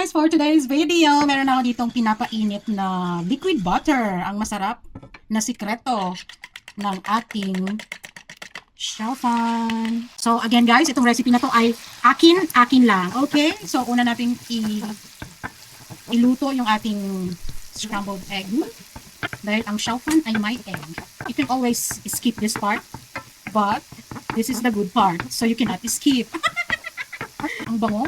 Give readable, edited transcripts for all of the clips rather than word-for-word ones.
guys! For today's video, meron ako ditong pinapainit na liquid butter. Ang masarap na sikreto ng ating Xiaofan. So again guys, itong recipe na to ay akin lang. Okay? So una natin iluto yung ating scrambled egg. Dahil ang Xiaofan ay may egg. You can always skip this part. But this is the good part. So you cannot skip. Ang bango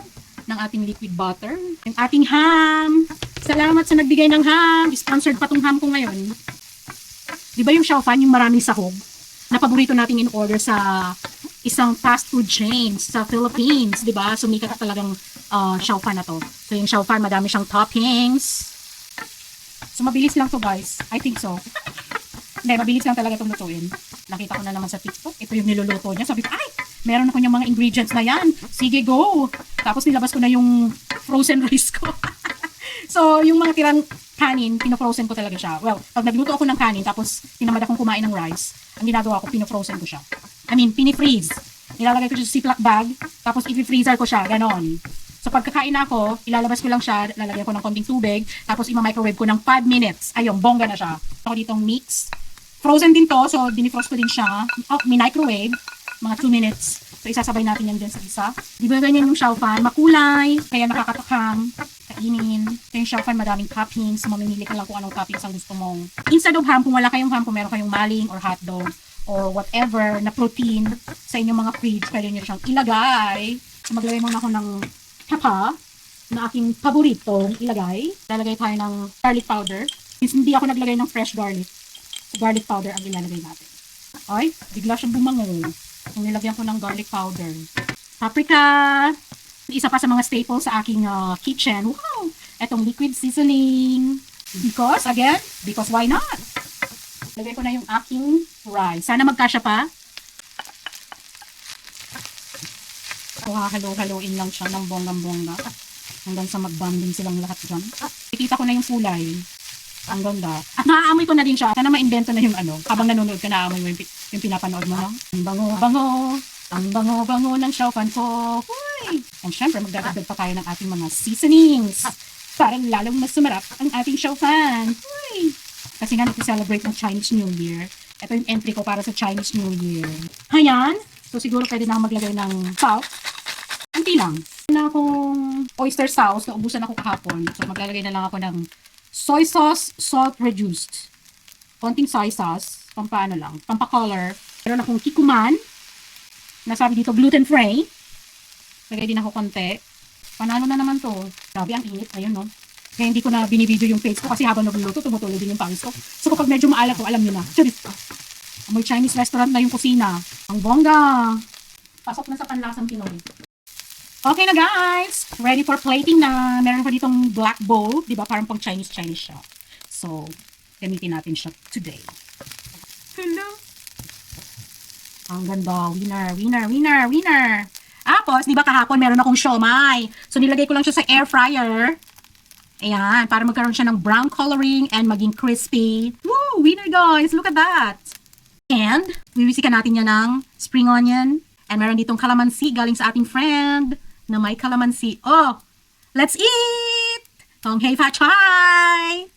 ng ating liquid butter. Yung ating ham. Salamat sa nagbigay ng ham. Sponsored pa tong ham ko ngayon. Di ba yung Xiaofan, yung maraming sahog? Na paborito nating in order sa isang fast food chain sa Philippines. Di ba? Sumikat talagang Xiaofan na to. So yung Xiaofan, madami siyang toppings. So mabilis lang to guys. I think so. Hindi, mabilis lang talaga itong lutuin. Nakita ko na naman sa TikTok. Ito yung niluluto niya. Sabi ko, ay! Meron ako yung mga ingredients na yan. Sige, go! Tapos nilabas ko na yung frozen rice ko. So, yung mga tirang kanin, pino-frozen ko talaga siya. Well, pag nagluto ako ng kanin, tapos tinamad akong kumain ng rice, ang ginagawa ko, pino-frozen ko siya. I mean, pini-freeze. Nilalagay ko siya sa Ziploc bag, tapos i-freezer ko siya, ganon. So, pagkakain ako, ilalabas ko lang siya, lalagyan ko ng konting tubig, tapos ima-microwave ko ng 5 minutes. Ayun, bongga na siya. Ako ditong mix. Frozen din to, so dinifrost ko din siya. Oh, microwave mga 2 minutes. So, isasabay natin yan dyan sa isa. Di ba ganyan yung Xiaofan? Makulay, kaya nakakatakam. Kainin. Ito yung Xiaofan, madaming toppings. Mamimili ka lang kung anong toppings ang gusto mong. Instead of ham, kung wala kayong ham, kung meron kayong maling or hotdog or whatever na protein sa inyong mga fridge, pwede nyo siyang ilagay. So, maglagay muna ako ng tapa na aking paborito ilagay. Lalagay tayo ng garlic powder. Since hindi ako naglagay ng fresh garlic, so garlic powder ang ilalagay natin. Ay, bigla siyang bumango. Kung nilagyan ko ng garlic powder. Paprika. Isa pa sa mga staples sa aking kitchen. Wow! Etong liquid seasoning. Because why not? Lagay ko na yung aking rice. Sana magkasya pa. Halo-haloin lang siya ng bonggang-bongga. Hanggang sa mag-bonding silang lahat dyan. Ikita ko na yung kulay. Ang ganda. At naaamoy ko na din siya. Sana ma-invento na yung habang nanonood ka, naaamoy mo yung pinapanood mo, no? Ang bango-bango. Ang bango-bango ng Xiaofan ko. Uy! And syempre, magdadagdag pa tayo ng ating mga seasonings. Para lalong mas sumarap ang ating Xiaofan. Uy! Kasi nga nag-celebrate ng Chinese New Year. Ito yung entry ko para sa Chinese New Year. Ayan. So siguro pwede na ako maglagay ng salt. Kunti lang. Na akong oyster sauce. Naubusan ako kahapon. So maglalagay na lang ako ng soy sauce, salt reduced. Konting soy sauce, pampaano lang, pampacolor. Meron akong kikuman, nasabi dito gluten-free. Lagay din ako konti. Panalo na naman to. Grabe ang init, ayun no. Kaya hindi ko na binibideo yung face ko kasi habang nagluluto, tumutulo din yung pawis ko. So kapag medyo maalat ko, alam niyo na. Charis! Amoy Chinese restaurant na yung kusina. Ang bongga! Pasok na sa panlasang Pinoy. Okay na guys, ready for plating na. Meron pa ditong black bowl, di ba? Parang pang Chinese siya. So, gamitin natin siya today. Hello. Ang ganda, winner. Tapos, di ba kahapon meron akong siomai. So, nilagay ko lang siya sa air fryer. Ayan, para magkaroon siya ng brown coloring and maging crispy. Woo, winner guys, look at that. And, wiwisikan natin yan ng spring onion. And meron ditong calamansi galing sa ating friend na may calamansi. Oh, let's eat! Tong hei fa chai!